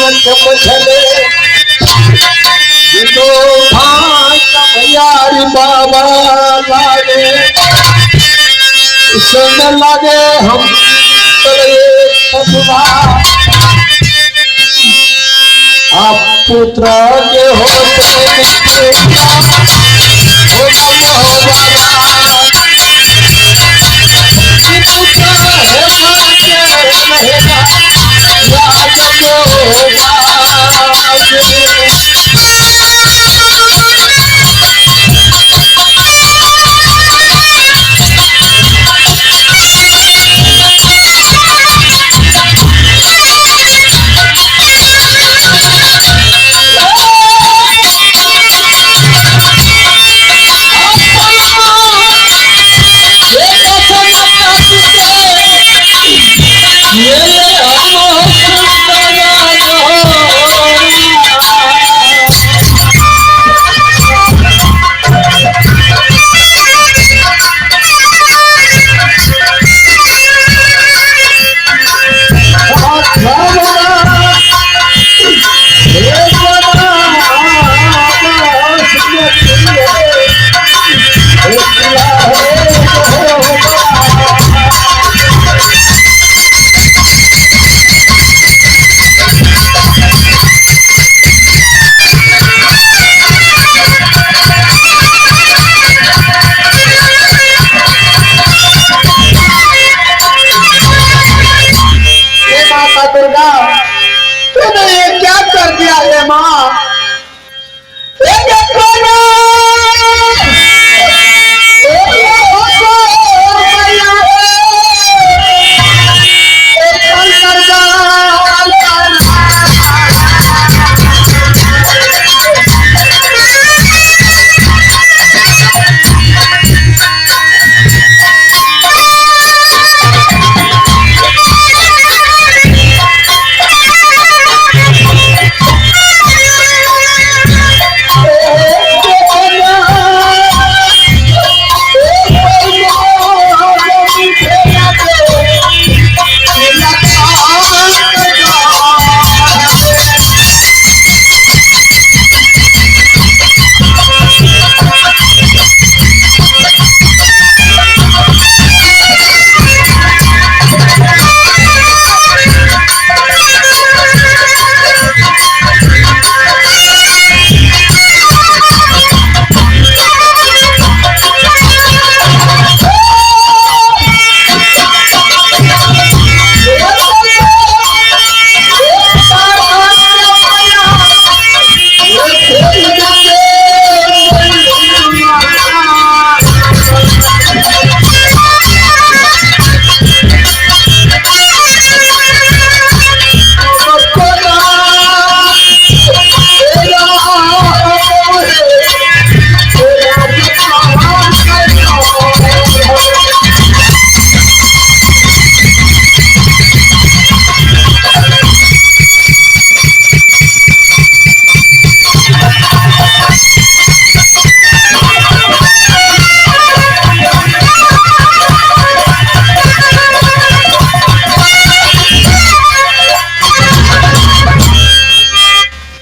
चले तो यार बाबा लागे उसमें लगे हम आप पुत्र के होते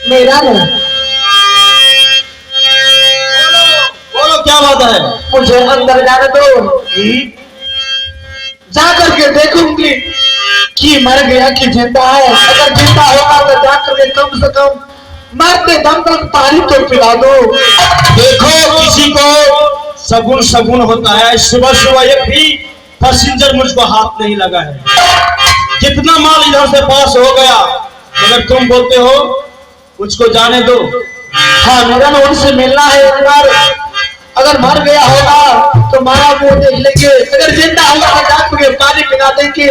मेरा नहीं। बोलो क्या बात है? मुझे अंदर जाने दो, जा करके देखूंगी कि मर गया कि जिंदा है। अगर जिंदा होगा तो जाकर के कम से कम मरते दम तक पानी तो पिला दो। देखो किसी को सगुन सगुन होता है। सुबह सुबह एक भी पैसेंजर मुझको हाथ नहीं लगा है। कितना माल इधर से पास हो गया, मगर तुम बोलते हो मुझको जाने दो। हाँ, मेरा ना उनसे मिलना है एक बार। अगर मर गया होगा तो मारा मुंह देख लेंगे, अगर जिंदा होगा तो जाकर पानी पिला देंगे,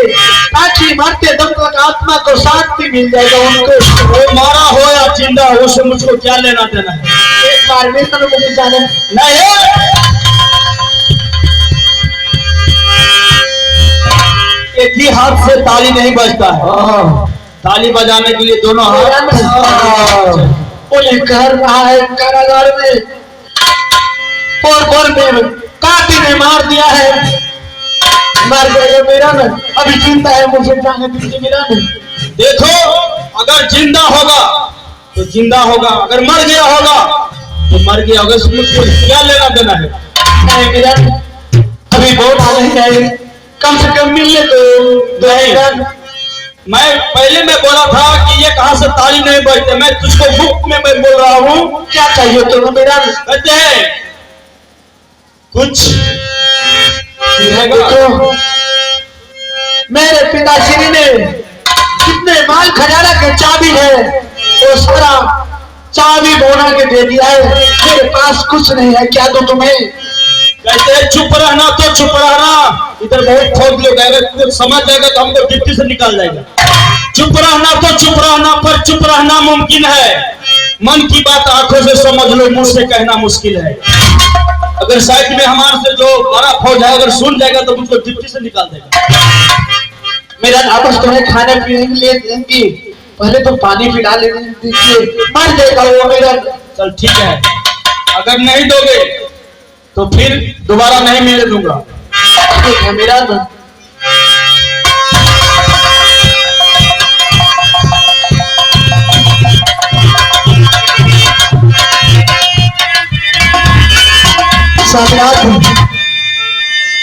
ताकि मरते दम तक आत्मा को शांति मिल जाएगा उनको। वो मारा हो या जिंदा हो, उससे मुझको क्या लेना देना है? एक बार में तो मुझे जाने नहीं। एक ही हाथ से ताली नहीं बजता है। ताली बजाने के लिए दोनों हाथ। वो कर रहा है कारागार में, और में काटी ने मार दिया है। मर गया मेरा न, अभी चिंता है, मुझे जाने दीजिए मेरा नहीं। देखो, अगर जिंदा होगा तो जिंदा होगा, अगर मर गया होगा तो मर गया होगा, इसमें मुझको क्या लेना देना है? नहीं मिलन, अभी बहुत आ नहीं है, कम से कम मिलने तो नहीं, मैं पहले मैं बोला था कि ये कहां से ताली नहीं बजते, मैं तुझको मुफ्त में मैं बोल रहा हूँ। क्या चाहिए तुम्हें मिलन? कहते हैं कुछ तो मेरे पिताश्री ने जितने माल खजाना के चाबी है वो सारा चाबी बोना के दे दिया है, मेरे पास कुछ नहीं है, क्या दो तुम्हें? कहते हैं चुप रहना तो चुप रहना, इधर बहुत ठोक लोग आएगा, कुछ समझ जाएगा तो हमको डिप्टी से निकाल जाएगा। चुप रहना तो चुप रहना, पर चुप रहना मुमकिन है, मन की बात आंखों से समझ लो, मुंह से कहना मुश्किल है। अगर साइड में हमारे से जो बड़ा फौज है अगर सुन जाएगा तो मुझको डिप्टी से निकाल देगा। मेरा आपस तुम्हें खाने पीने के लिए देंगी, पहले तो पानी पिला लेने दीजिए, मर जाएगा वो मेरा। चल ठीक है, अगर नहीं दोगे तो फिर दोबारा नहीं मिलने दूंगा। ठीक है मेरा।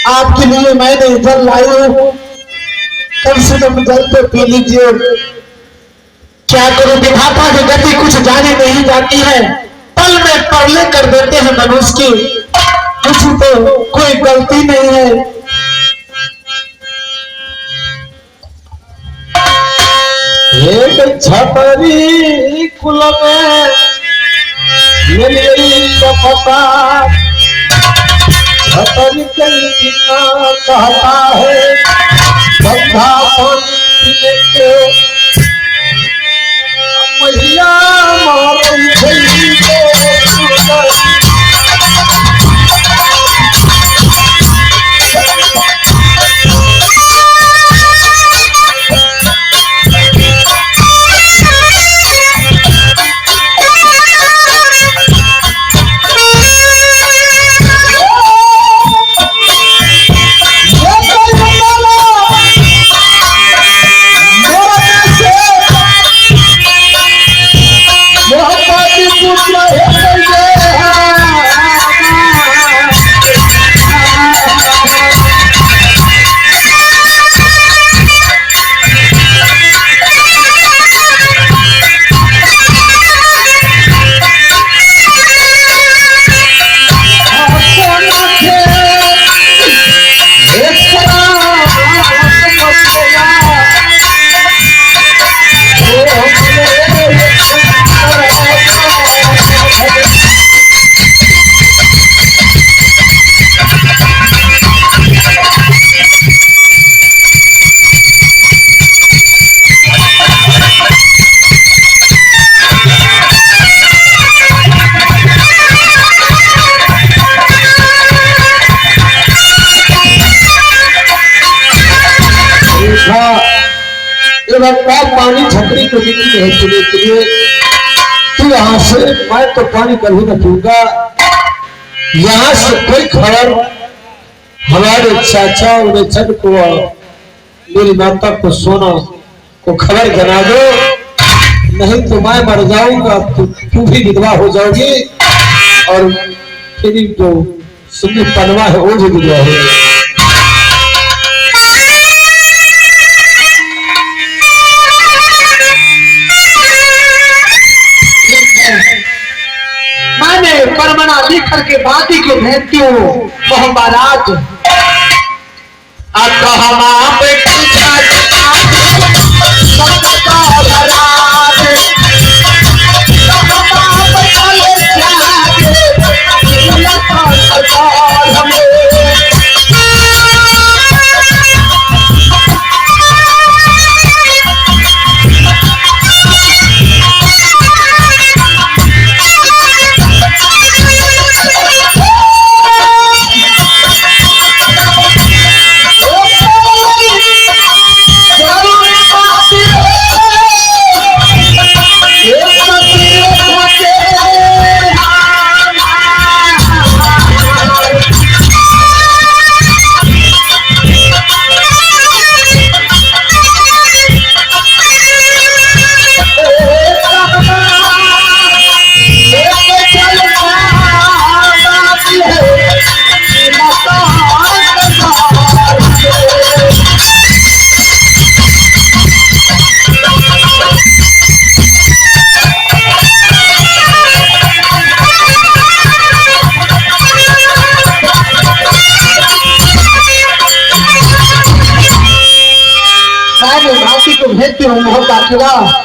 आपके लिए मैंने इधर लाई हूँ, कम से कम जल तो पी लीजिए। क्या करूं, विधाता की गति कुछ जानी नहीं जाती है, पल में परले कर देते हैं मनुष्य की, कुछ तो कोई गलती नहीं है। एक छपरी कुल में मिली पता, छपरी कई कहता है बंधा पीने के मैया मारन छली को पानी छपरी को नहीं के लिए तू यहाँ से, मैं तो पानी कभी न पीऊंगा। यहाँ से कोई खबर हमारे चाचा उड़ेचन को, मेरी माता को, सोना को खबर जना दो, नहीं तो मैं मर जाऊंगा, तू भी विधवा हो जाओगी और तेरी जो सुनी पनवा है वो भी विधवा हो जाएगी। परमना लिख करके बाती को भेजती हूँ महाराज। आइएगा।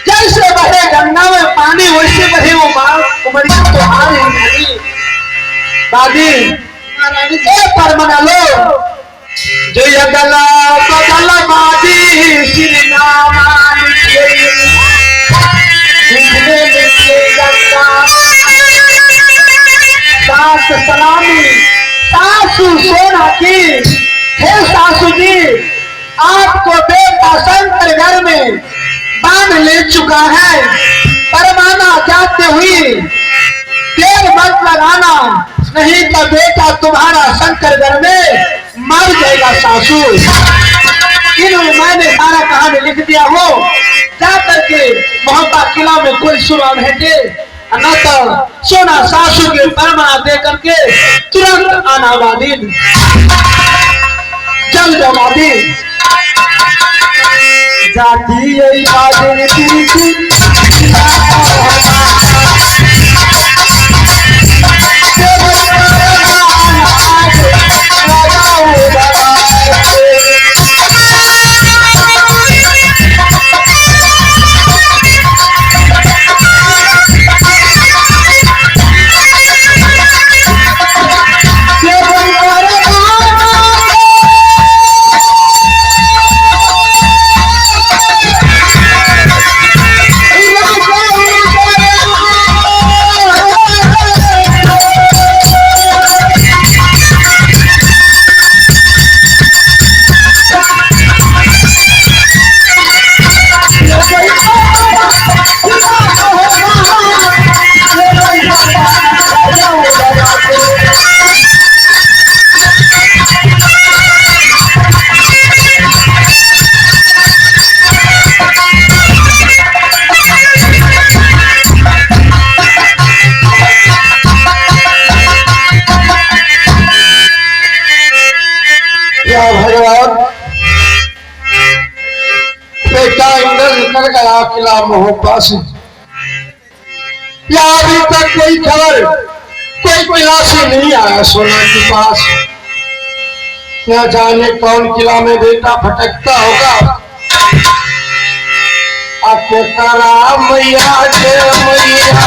जैसे बहे गंगा में पानी वैसे बहे वो उमरिया तो आ रही नहीं दादी पर मना लो जो ये गला बदल बाजी श्री नामान सास सलामी सासू सोना की हे सासू जी आपको बेटा शंकर घर में बांध ले चुका है। परमाना जाते हुई देर मत लगाना नहीं तो बेटा तुम्हारा शंकर घर में मर जाएगा सासू। मैंने सारा कहानी लिख दिया हो जा करके मोहब्बा किला में कोई सुरा भेजे न तो सोना सासू के परमाना दे करके तुरंत आना वादिन जल्द वादिन जाती यही बादल बड़ा किला मोह पास है। या अभी तक कोई खबर, कोई किलासी नहीं आया सोना के पास। न जाने कौन किला में बेटा भटकता होगा। आपके तारा मैया जय मैया,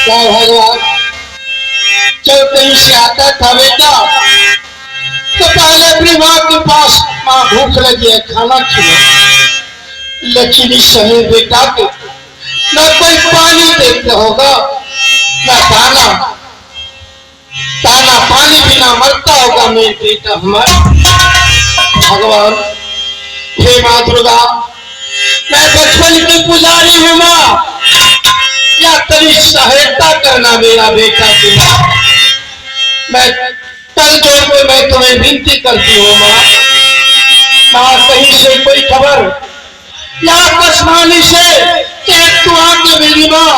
भगवान जब कहीं से आता था बेटा तो पहले अपनी माँ के पास, माँ भूख लगी है खाना खिला। लेकिन इस समय बेटा को न कोई पानी देता होगा, न दाना, दाना पानी बिना मरता होगा मेरे बेटा हमारा। भगवान हे माँ दुर्गा, मैं बचपन की पुजारी हूँ माँ, या तेरी सहायता करना मेरा बेटा की माँ। मैं कल जोड़ के मैं तुम्हें विनती करती हूँ माँ। माँ कहीं से कोई खबर या आकाशवाणी से तू आके मेरी माँ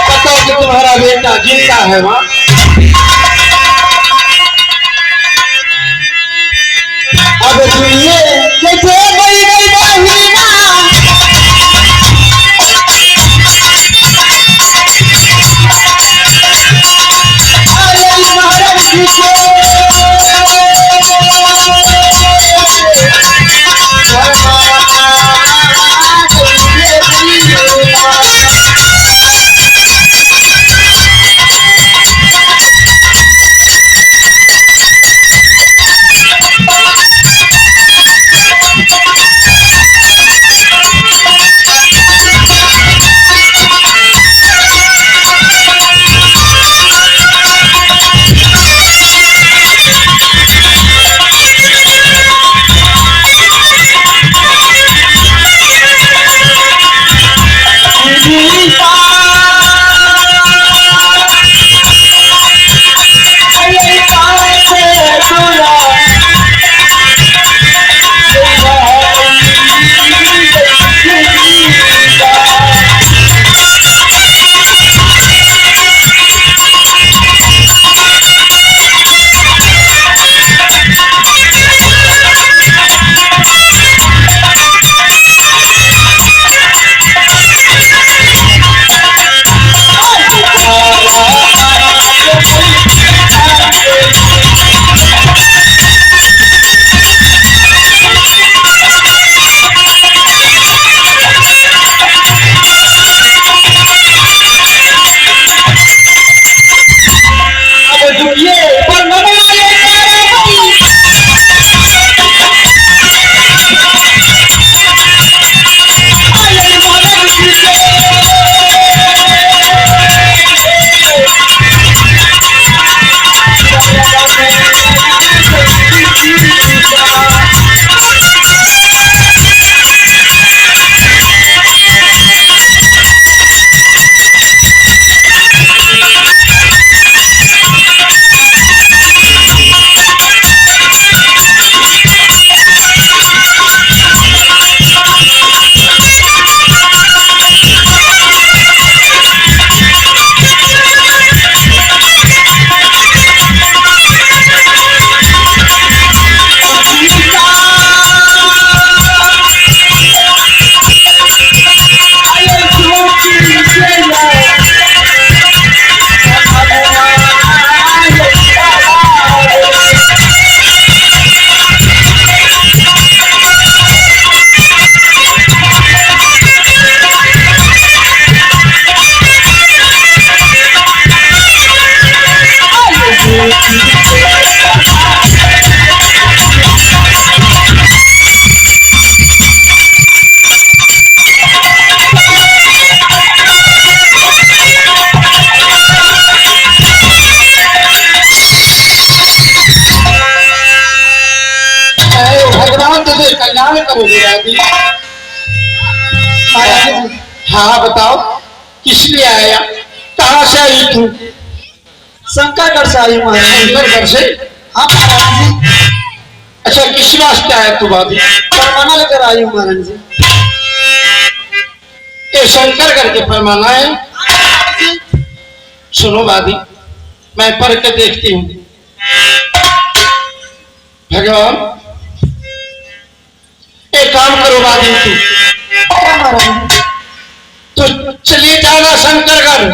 बताओ कि तुम्हारा बेटा जिंदा है माँ। अब भगवान तुझे कल्याण करोगे दादी। महाराज जी, हाँ बताओ, किस लिए आया, कहाँ से आई तू? शंकरगढ़ से आई हूँ महाराज जी। शंकरगढ़ से? हाँ महाराज जी, अच्छा, किस वास्ते आया तू भाभी? परमाना लेकर आई हूँ महाराज जी। ये शंकरगढ़ के पैमाना है। सुनो दादी, मैं पढ़ के देखती हूँ। भगवान एक काम करो दादी, क्या महाराज जी? तो चलिए जाना शंकरगढ़,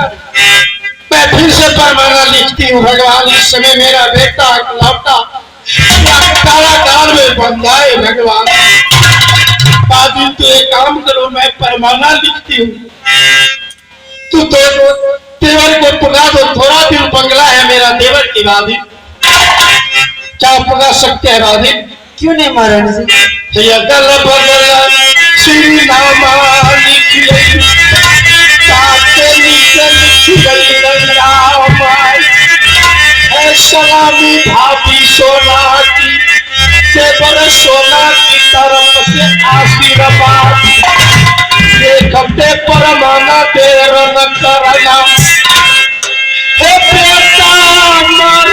मैं फिर से पैमाना लिखती हूँ। भगवान इस समय मेरा बेटा लौटा कारागार में बंद है। भगवान दादी तो एक काम करो, मैं पैमाना लिखती हूँ, तू तो देवर को पका दो। थोड़ा दिन बंगला है मेरा देवर की दादी, क्या पका सकते हैं दादी? क्यों नहीं महाराज जी? अगल बगल श्री नामा लिखिए, साथे निकल गई राम। है सलामी भाभी सोना की, देवर सोना की तरफ से आशीर्वाद। ये घटे परमाना देर न करना, हे बेटा मर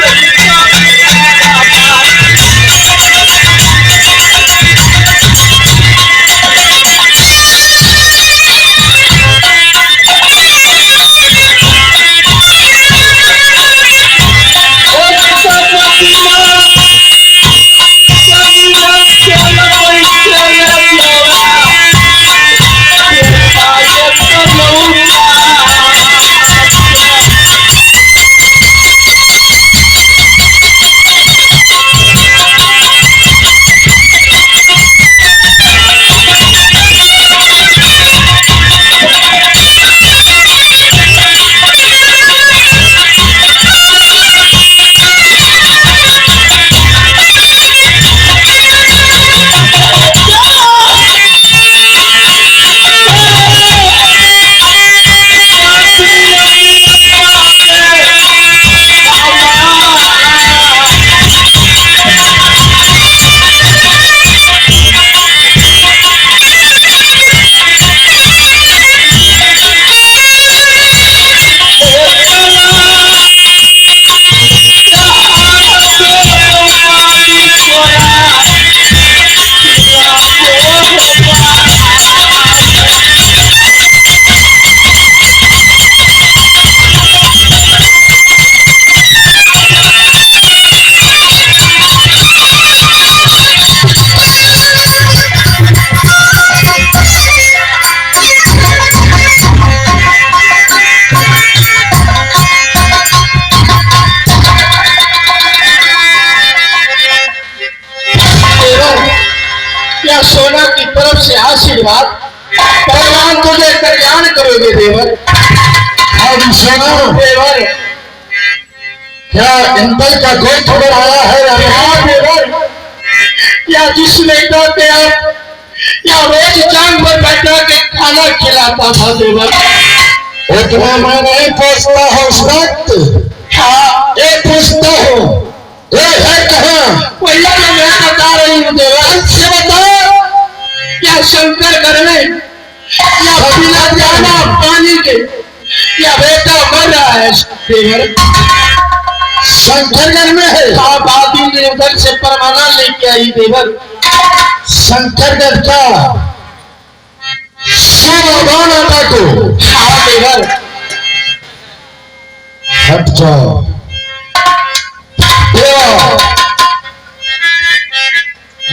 सोना की तरफ से आशीर्वाद। भगवान तुझे कल्याण करोगे देवर। अब सुनो देवर, क्या इंदल का कोई खबर आया है? हाँ देवर, या जिस बेटा पे आप या रोज जान पर बैठा के खाना खिलाता था देवर, उतना मैं नहीं पूछता हूँ उस वक्त। हाँ ये पूछता हूँ ये है कहाँ? वही तो मैं बता रही हूँ देवर। से बताओ, या शंकरगढ़ में, या बिना जाना पानी के, या बेटा मर रहा है देवर। शंकरगढ़ में है। हाँ, दादी ने उधर से परमाना लेके आई देवर। शंकरगढ़ का सुबह को। हाँ देवर। हट जाओ।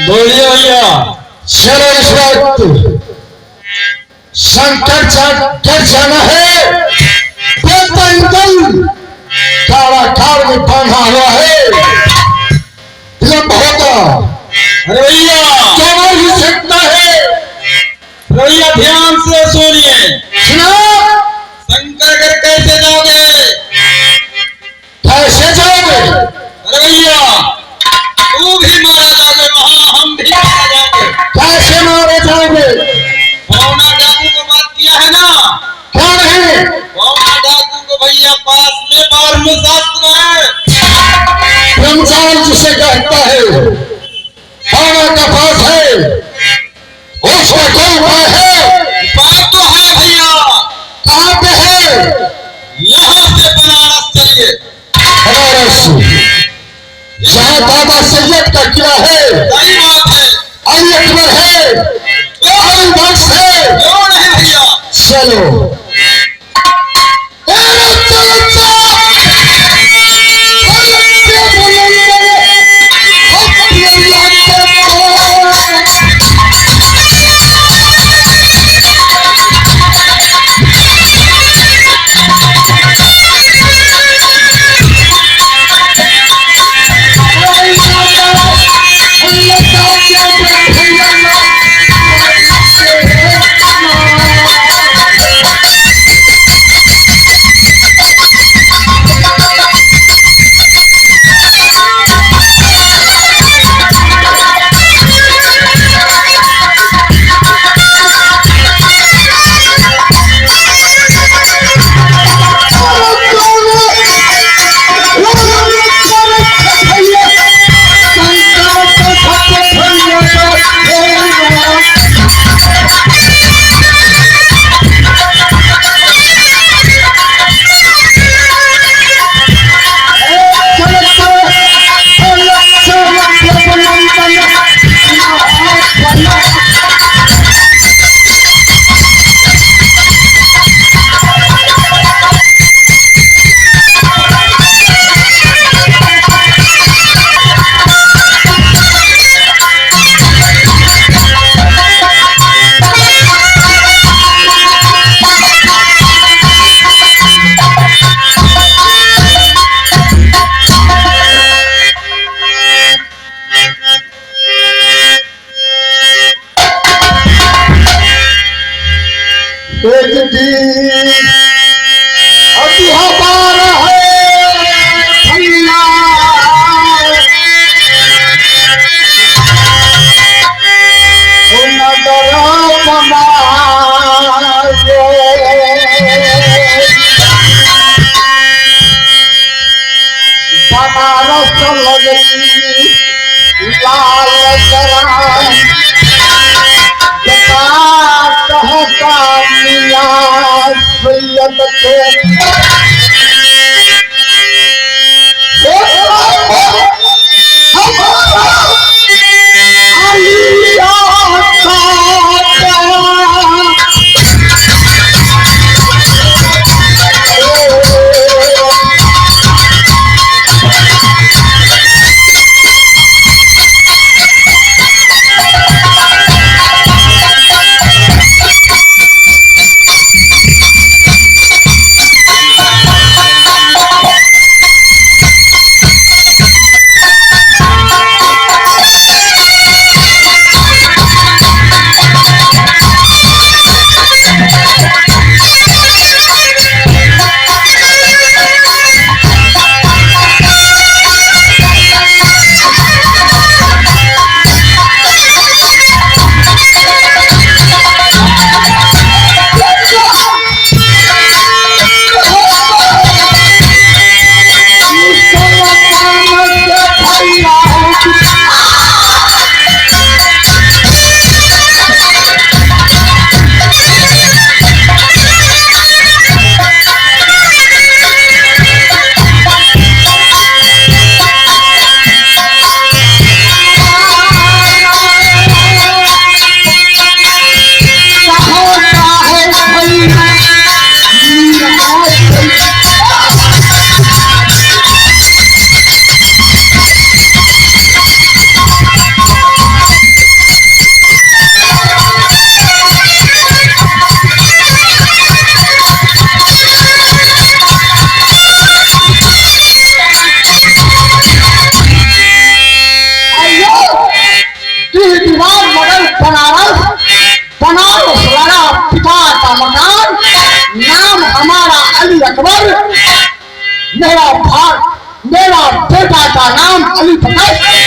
बोलिए भैया, चलो इस वक्त शंकर घर जाना है। बेटा इंदल काला कार में बांधा हुआ है, विलंब होगा। अरे भैया जाना ही सकता है। भैया ध्यान से सुनिए। सुना, शंकरगढ़ कैसे जाओगे? कैसे जाओगे? अरे भैया तू भी मारा जाओगे, वहां हम भी मारा जाओगे। कैसे मारे जाओगे? भावना डाकू को बात किया है ना? क्या नहीं? भावना डाकू को भैया पास में ब्रह्मशास्त्र है। ब्रह्मशास्त्र जिसे कहता है बाबा का पास है, उसका कोई उपाय है? उपाय तो है भैया। कहाँ पे है? यहाँ से बनारस चलिए। बनारस जहाँ दादा सैयद का किला है, सही बात है। अली अकबर है, अली बख्श है। क्यों नहीं भैया? चलो मेरा बेटा का नाम अली फतेह